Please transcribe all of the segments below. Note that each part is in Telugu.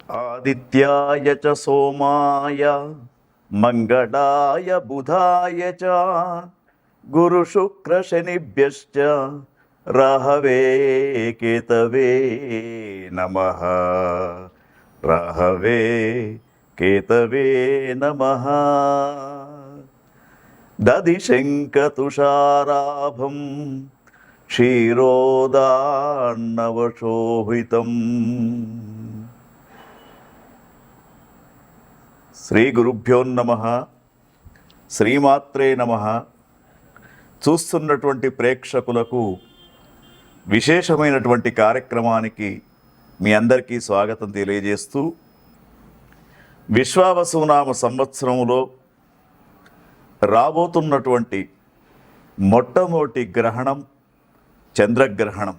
ఆదిత్యాయ చ సోమాయ మంగళాయ బుధాయ చ గురు శుక్ర శనిభ్యశ్చ రాహవే కేతవే నమః. రాహవే కేతవే నమః. దదిశంకతుషారాభం క్షీరోదార్ణవశోభితం. శ్రీ గురుభ్యో నమః. శ్రీమాత్రే నమః. చూస్తున్నటువంటి ప్రేక్షకులకు విశేషమైనటువంటి కార్యక్రమానికి మీ అందరికీ స్వాగతం తెలియజేస్తూ, విశ్వావసునామ సంవత్సరంలో రాబోతున్నటువంటి మొట్టమొదటి గ్రహణం చంద్రగ్రహణం.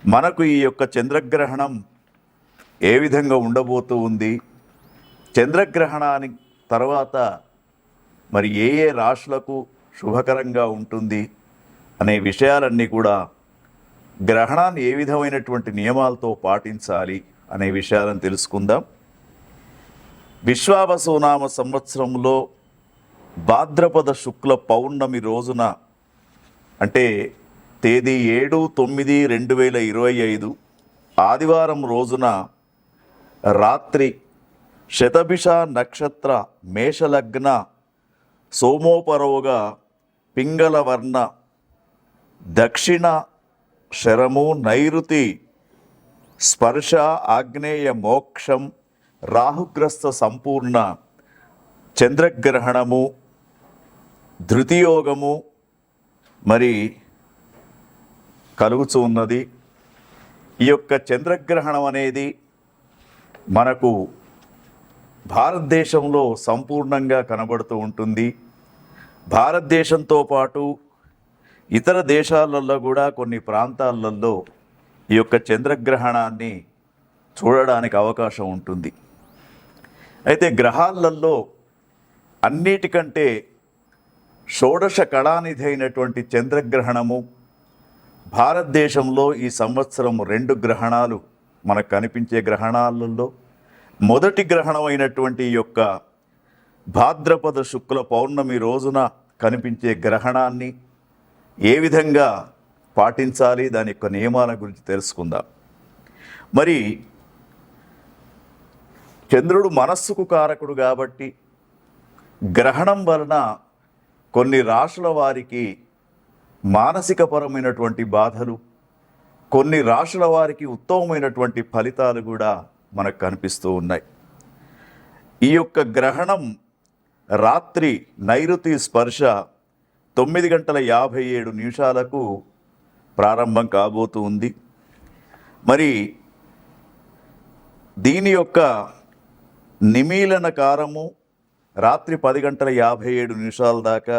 మనకు ఈ యొక్క చంద్రగ్రహణం ఏ విధంగా ఉండబోతూ ఉంది, చంద్రగ్రహణాని తర్వాత మరి ఏ ఏ రాశులకు శుభకరంగా ఉంటుంది అనే విషయాలన్నీ కూడా, గ్రహణాన్ని ఏ విధమైనటువంటి నియమాలతో పాటించాలి అనే విషయాలను తెలుసుకుందాం. విశ్వావసునామ సంవత్సరంలో భాద్రపద శుక్ల పౌర్ణమి రోజున, అంటే తేదీ 7/9/2025 ఆదివారం రోజున రాత్రి శతభిష నక్షత్ర మేషలగ్న సోమోపరోగా పింగళవర్ణ దక్షిణ శరము నైరుతి స్పర్శ ఆగ్నేయ మోక్షం రాహుగ్రస్త సంపూర్ణ చంద్రగ్రహణము ధృతియోగము మరి కలుగుతూ ఉన్నది. ఈ యొక్క చంద్రగ్రహణం అనేది మనకు భారతదేశంలో సంపూర్ణంగా కనబడుతూ ఉంటుంది. భారతదేశంతో పాటు ఇతర దేశాలలో కూడా కొన్ని ప్రాంతాలలో ఈ యొక్క చంద్రగ్రహణాన్ని చూడడానికి అవకాశం ఉంటుంది. అయితే గ్రహాలలో అన్నిటికంటే షోడశ కళానిధి అయినటువంటి చంద్రగ్రహణము భారతదేశంలో ఈ సంవత్సరం 2 గ్రహణాలు మనకు కనిపించే గ్రహణాలలో మొదటి గ్రహణం అయినటువంటి ఈ యొక్క భాద్రపద శుక్ల పౌర్ణమి రోజున కనిపించే గ్రహణాన్ని ఏ విధంగా పాటించాలి, దాని యొక్క నియమాల గురించి తెలుసుకుందాం. మరి చంద్రుడు మనస్సుకు కారకుడు కాబట్టి గ్రహణం వలన కొన్ని రాశుల వారికి మానసికపరమైనటువంటి బాధలు, కొన్ని రాశుల వారికి ఉత్తమమైనటువంటి ఫలితాలు కూడా మనకు కనిపిస్తూ ఉన్నాయి. ఈ యొక్క గ్రహణం రాత్రి నైరుతి స్పర్శ 9:57 ప్రారంభం కాబోతూ ఉంది. మరి దీని యొక్క నిమీలన కాలము రాత్రి 10:57 దాకా,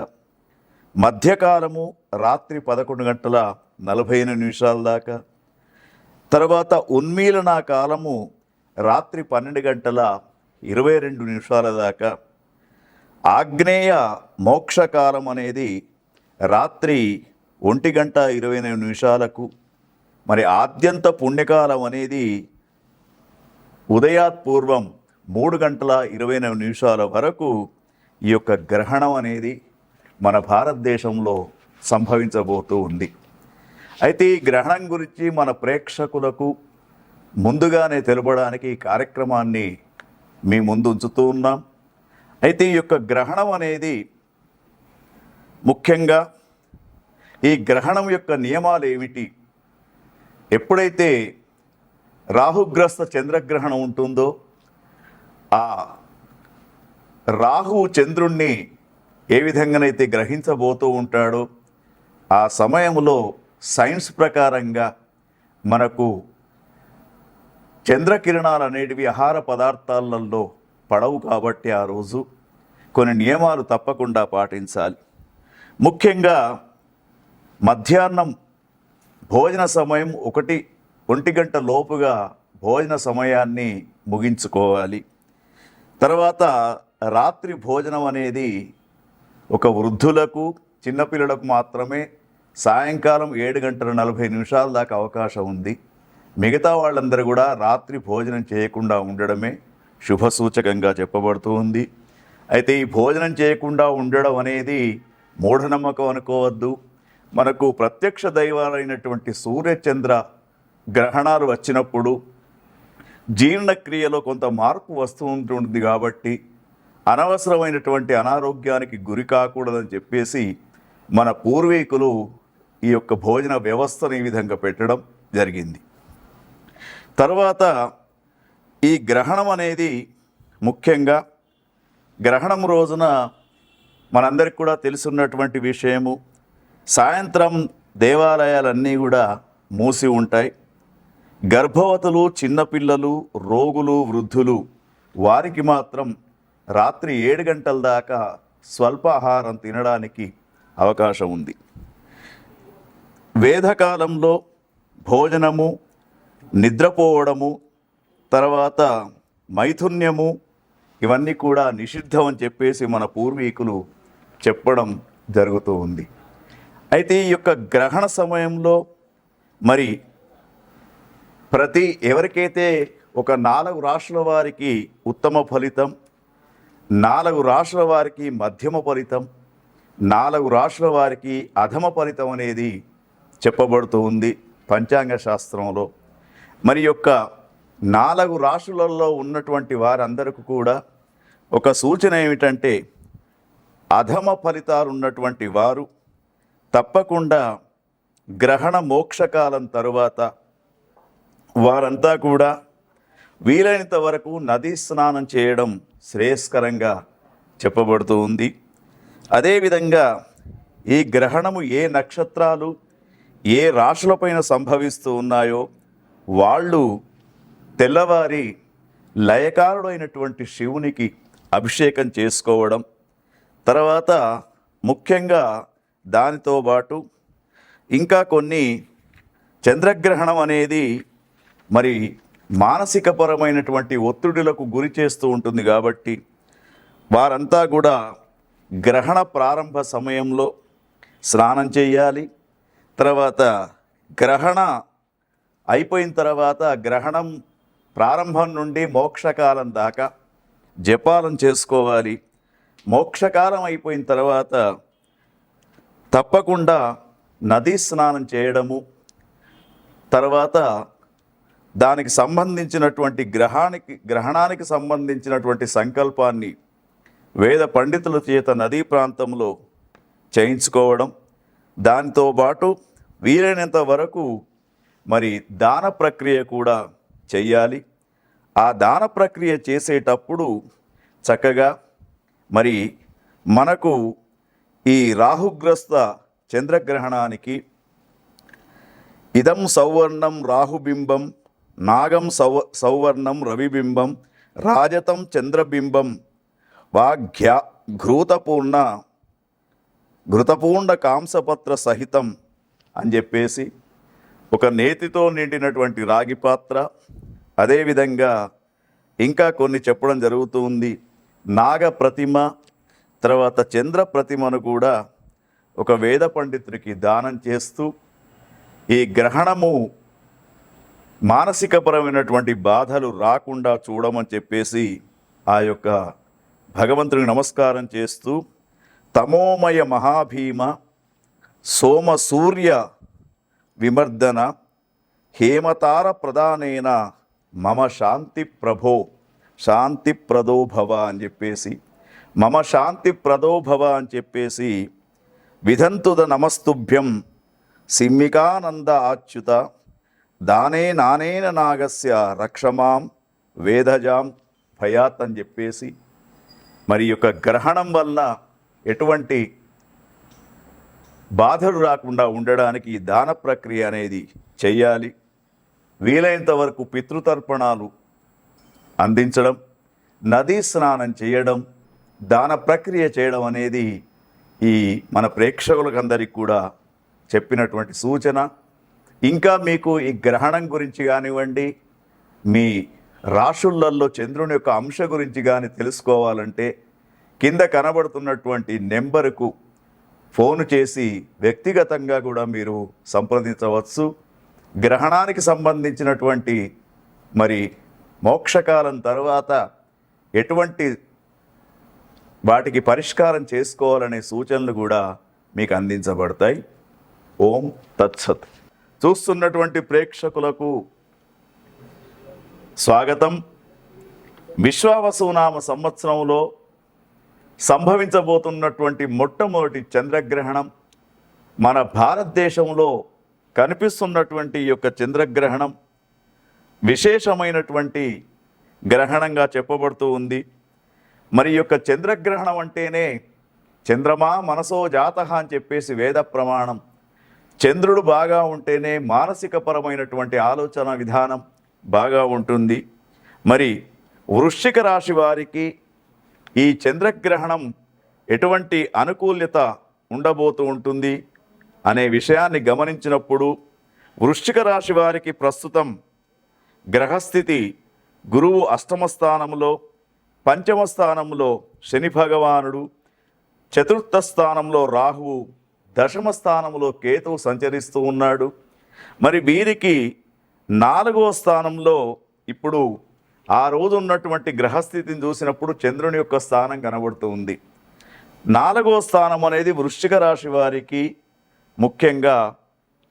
మధ్యకాలము రాత్రి 11:45 దాకా, తర్వాత ఉన్మీలన కాలము రాత్రి 12:22 దాకా, ఆగ్నేయ మోక్షకాలం అనేది రాత్రి 1:24, మరి ఆద్యంత పుణ్యకాలం అనేది ఉదయాత్పూర్వం 3:24 వరకు ఈ యొక్క గ్రహణం అనేది మన భారతదేశంలో సంభవించబోతూ ఉంది. అయితే ఈ గ్రహణం గురించి మన ప్రేక్షకులకు ముందుగానే తెలపడానికి ఈ కార్యక్రమాన్ని మీ ముందు ఉంచుతూ ఉన్నాం. అయితే ఈ యొక్క గ్రహణం అనేది ముఖ్యంగా ఈ గ్రహణం యొక్క నియమాలు ఏమిటి, ఎప్పుడైతే రాహుగ్రస్త చంద్రగ్రహణం ఉంటుందో ఆ రాహువు చంద్రుణ్ణి ఏ విధంగానైతే గ్రహించబోతూ ఉంటాడో ఆ సమయంలో సైన్స్ ప్రకారంగా మనకు చంద్రకిరణాలు అనేటివి ఆహార పదార్థాలలో పడవు కాబట్టి ఆ రోజు కొన్ని నియమాలు తప్పకుండా పాటించాలి. ముఖ్యంగా మధ్యాహ్నం భోజన సమయం 1 గంట లోపుగా భోజన సమయాన్ని ముగించుకోవాలి. తర్వాత రాత్రి భోజనం అనేది ఒక వృద్ధులకు చిన్నపిల్లలకు మాత్రమే సాయంకాలం 7:40 దాకా అవకాశం ఉంది. మిగతా వాళ్ళందరూ కూడా రాత్రి భోజనం చేయకుండా ఉండడమే శుభసూచకంగా చెప్పబడుతూ ఉంది. అయితే ఈ భోజనం చేయకుండా ఉండడం అనేది మూఢనమ్మకం అనుకోవద్దు. మనకు ప్రత్యక్ష దైవాలైనటువంటి సూర్యచంద్ర గ్రహణాలు వచ్చినప్పుడు జీర్ణక్రియలో కొంత మార్పు వస్తూ ఉంటుంది కాబట్టి అనవసరమైనటువంటి అనారోగ్యానికి గురి కాకూడదని చెప్పేసి మన పూర్వీకులు ఈ యొక్క భోజన వ్యవస్థను ఈ విధంగా పెట్టడం జరిగింది. తర్వాత ఈ గ్రహణం అనేది ముఖ్యంగా గ్రహణం రోజున మనందరికి కూడా తెలుసున్నటువంటి విషయము, సాయంత్రం దేవాలయాలన్నీ కూడా మూసి ఉంటాయి. గర్భవతులు, చిన్నపిల్లలు, రోగులు, వృద్ధులు వారికి మాత్రం రాత్రి 7 గంటల దాకా స్వల్పాహారం తినడానికి అవకాశం ఉంది. వేదకాలంలో భోజనము, నిద్రపోవడము, తర్వాత మైథున్యము ఇవన్నీ కూడా నిషిద్ధం అని చెప్పేసి మన పూర్వీకులు చెప్పడం జరుగుతూ ఉంది. అయితే ఈ యొక్క గ్రహణ సమయంలో మరి ఎవరికైతే ఒక 4 రాశుల వారికి ఉత్తమ ఫలితం, 4 రాశుల వారికి మధ్యమ ఫలితం, 4 రాశుల వారికి అధమ ఫలితం అనేది చెప్పబడుతూ ఉంది పంచాంగ శాస్త్రంలో. మరి యొక్క 4 రాశులలో ఉన్నటువంటి వారందరికీ కూడా ఒక సూచన ఏమిటంటే, అధమ ఫలితాలు ఉన్నటువంటి వారు తప్పకుండా గ్రహణ మోక్షకాలం తరువాత వారంతా కూడా వీలైనంత వరకు నదీ స్నానం చేయడం శ్రేయస్కరంగా చెప్పబడుతూ ఉంది. అదేవిధంగా ఈ గ్రహణము ఏ నక్షత్రాలు ఏ రాశులపైన సంభవిస్తూ ఉన్నాయో వాళ్ళు తెల్లవారి లయకారుడైనటువంటి శివునికి అభిషేకం చేసుకోవడం, తర్వాత ముఖ్యంగా దానితో పాటు ఇంకా కొన్ని చంద్రగ్రహణం అనేది మరి మానసికపరమైనటువంటి ఒత్తిడులకు గురి చేస్తూ ఉంటుంది కాబట్టి వారంతా కూడా గ్రహణ ప్రారంభ సమయంలో స్నానం చేయాలి. తర్వాత గ్రహణ అయిపోయిన తర్వాత గ్రహణం ప్రారంభం నుండి మోక్షకాలం దాకా జపాలం చేసుకోవాలి. మోక్షకాలం అయిపోయిన తర్వాత తప్పకుండా నదీ స్నానం చేయడము, తర్వాత దానికి సంబంధించినటువంటి గ్రహణానికి సంబంధించినటువంటి సంకల్పాన్ని వేద పండితుల చేత నదీ ప్రాంతంలో చేయించుకోవడం, దానితో పాటు వీలైనంత వరకు మరి దాన ప్రక్రియ కూడా చెయ్యాలి. ఆ దాన ప్రక్రియ చేసేటప్పుడు చక్కగా మరి మనకు ఈ రాహుగ్రస్త చంద్రగ్రహణానికి ఇదం సౌవర్ణం రాహుబింబం నాగం సౌవర్ణం రవిబింబం రాజతం చంద్రబింబం వాఘ్య ఘృతపూర్ణ కాంసపత్ర సహితం అని చెప్పేసి ఒక నేతితో నిండినటువంటి రాగి పాత్ర, అదేవిధంగా ఇంకా కొన్ని చెప్పడం జరుగుతూ ఉంది. నాగ ప్రతిమ, తర్వాత చంద్ర ప్రతిమను కూడా ఒక వేద పండితుడికి దానం చేస్తూ ఈ గ్రహణము మానసికపరమైనటువంటి బాధలు రాకుండా చూడమని చెప్పేసి ఆ యొక్క భగవంతునికి నమస్కారం చేస్తూ, తమోమయ మహాభీమ సోమ సూర్య విమర్దన హేమతార ప్రధానేన మమ శాంతి ప్రదోభవ అని చెప్పేసి మమ శాంతి ప్రదోభవ అని చెప్పేసి విధంతుద నమస్తుభ్యం సిమ్మికానంద ఆచ్యుత దానే నానేన నాగస్య రక్షమాం వేదజాం భయాత్ అని చెప్పేసి మరి యొక్క గ్రహణం వల్ల ఎటువంటి బాధలు రాకుండా ఉండడానికి ఈ దాన ప్రక్రియ అనేది చెయ్యాలి. వీలైనంత వరకు పితృతర్పణాలు అందించడం, నదీ స్నానం చేయడం, దాన ప్రక్రియ చేయడం అనేది ఈ మన ప్రేక్షకులకందరికీ కూడా చెప్పినటువంటి సూచన. ఇంకా మీకు ఈ గ్రహణం గురించి కానివ్వండి, మీ రాశులలో చంద్రుని యొక్క అంశ గురించి కానీ తెలుసుకోవాలంటే కింద కనబడుతున్నటువంటి నెంబరుకు ఫోను చేసి వ్యక్తిగతంగా కూడా మీరు సంప్రదించవచ్చు. గ్రహణానికి సంబంధించినటువంటి మరి మోక్షకాలం తర్వాత ఎటువంటి వాటికి పరిష్కారం చేసుకోవాలనే సూచనలు కూడా మీకు అందించబడతాయి. ఓం తత్సత్. చూస్తున్నటువంటి ప్రేక్షకులకు స్వాగతం. విశ్వావసునామ సంవత్సరంలో సంభవించబోతున్నటువంటి మొట్టమొదటి చంద్రగ్రహణం, మన భారతదేశంలో కనిపిస్తున్నటువంటి ఈ యొక్క చంద్రగ్రహణం విశేషమైనటువంటి గ్రహణంగా చెప్పబడుతూ ఉంది. మరి ఈ యొక్క చంద్రగ్రహణం అంటేనే చంద్రమా మనసో జాతః అని చెప్పేసి వేద ప్రమాణం. చంద్రుడు బాగా ఉంటేనే మానసికపరమైనటువంటి ఆలోచన విధానం బాగా ఉంటుంది. మరి వృశ్చిక రాశి వారికి ఈ చంద్రగ్రహణం ఎటువంటి అనుకూల్యత ఉండబోతూ ఉంటుంది అనే విషయాన్ని గమనించినప్పుడు, వృశ్చిక రాశి వారికి ప్రస్తుతం గ్రహస్థితి గురువు అష్టమ స్థానంలో, పంచమ స్థానంలో శని భగవానుడు, చతుర్థ స్థానంలో రాహువు, దశమ స్థానంలో కేతువు సంచరిస్తూ ఉన్నాడు. మరి వీరికి 4వ స్థానంలో ఇప్పుడు ఆ రోజు ఉన్నటువంటి గ్రహస్థితిని చూసినప్పుడు చంద్రుని యొక్క స్థానం కనబడుతూ ఉంది. 4వ స్థానం అనేది వృశ్చిక రాశి వారికి ముఖ్యంగా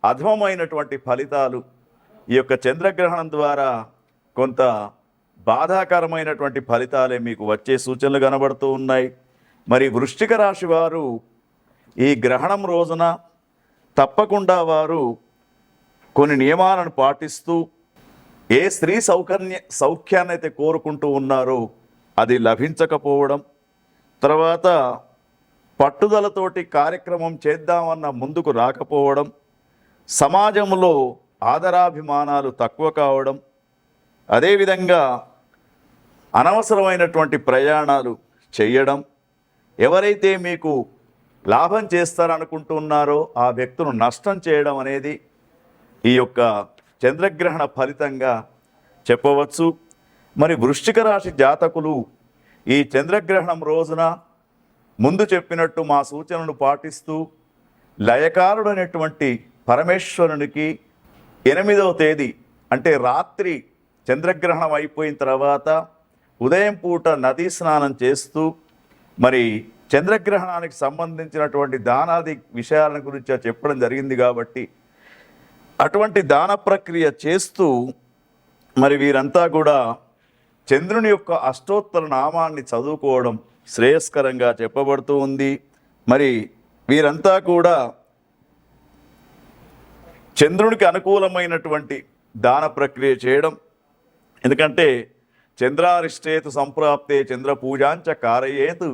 అధమమైనటువంటి ఫలితాలు ఈ యొక్క చంద్రగ్రహణం ద్వారా కొంత బాధాకరమైనటువంటి ఫలితాలే మీకు వచ్చే సూచనలు కనబడుతూ ఉన్నాయి. మరి వృశ్చిక రాశి వారు ఈ గ్రహణం రోజున తప్పకుండా వారు కొన్ని నియమాలను పాటిస్తూ ఏ స్త్రీ సౌఖ్యాన్ని అయితే కోరుకుంటూ ఉన్నారో అది లభించకపోవడం, తర్వాత పట్టుదలతోటి కార్యక్రమం చేద్దామన్న ముందుకు రాకపోవడం, సమాజంలో ఆదరాభిమానాలు తక్కువ కావడం, అదేవిధంగా అనవసరమైనటువంటి ప్రయాణాలు చేయడం, ఎవరైతే మీకు లాభం చేస్తారనుకుంటున్నారో ఆ వ్యక్తులను నష్టం చేయడం అనేది ఈ యొక్క చంద్రగ్రహణ ఫలితంగా చెప్పవచ్చు. మరి వృశ్చిక రాశి జాతకులు ఈ చంద్రగ్రహణం రోజున ముందు చెప్పినట్టు మా సూచనలు పాటిస్తూ లయకారుడైనటువంటి పరమేశ్వరునికి 8వ తేదీ అంటే రాత్రి చంద్రగ్రహణం అయిపోయిన తర్వాత ఉదయం పూట నదీ స్నానం చేస్తూ మరి చంద్రగ్రహణానికి సంబంధించినటువంటి దానాది విషయాల గురించి చెప్పడం జరిగింది కాబట్టి అటువంటి దాన ప్రక్రియ చేస్తూ మరి వీరంతా కూడా చంద్రుని యొక్క అష్టోత్తర నామాన్ని చదువుకోవడం శ్రేయస్కరంగా చెప్పబడుతూ ఉంది. మరి వీరంతా కూడా చంద్రునికి అనుకూలమైనటువంటి దాన ప్రక్రియ చేయడం, ఎందుకంటే చంద్రారిష్టేతు సంప్రాప్తే చంద్ర పూజాంచ కారయేతు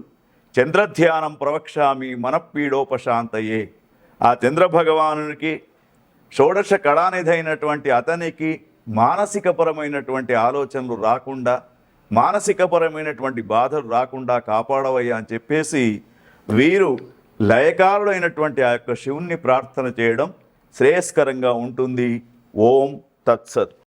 చంద్రధ్యానం ప్రవక్ష్యామి మనఃపీడోపశాంతయే. ఆ చంద్ర భగవానునికి షోడశ కళానిధి అయినటువంటి అతనికి మానసికపరమైనటువంటి ఆలోచనలు రాకుండా, మానసికపరమైనటువంటి బాధలు రాకుండా కాపాడవయ్యా అని చెప్పేసి వీరు లయకారుడైనటువంటి ఆ యొక్క శివుణ్ణి ప్రార్థన చేయడం శ్రేయస్కరంగా ఉంటుంది. ఓం తత్సత్.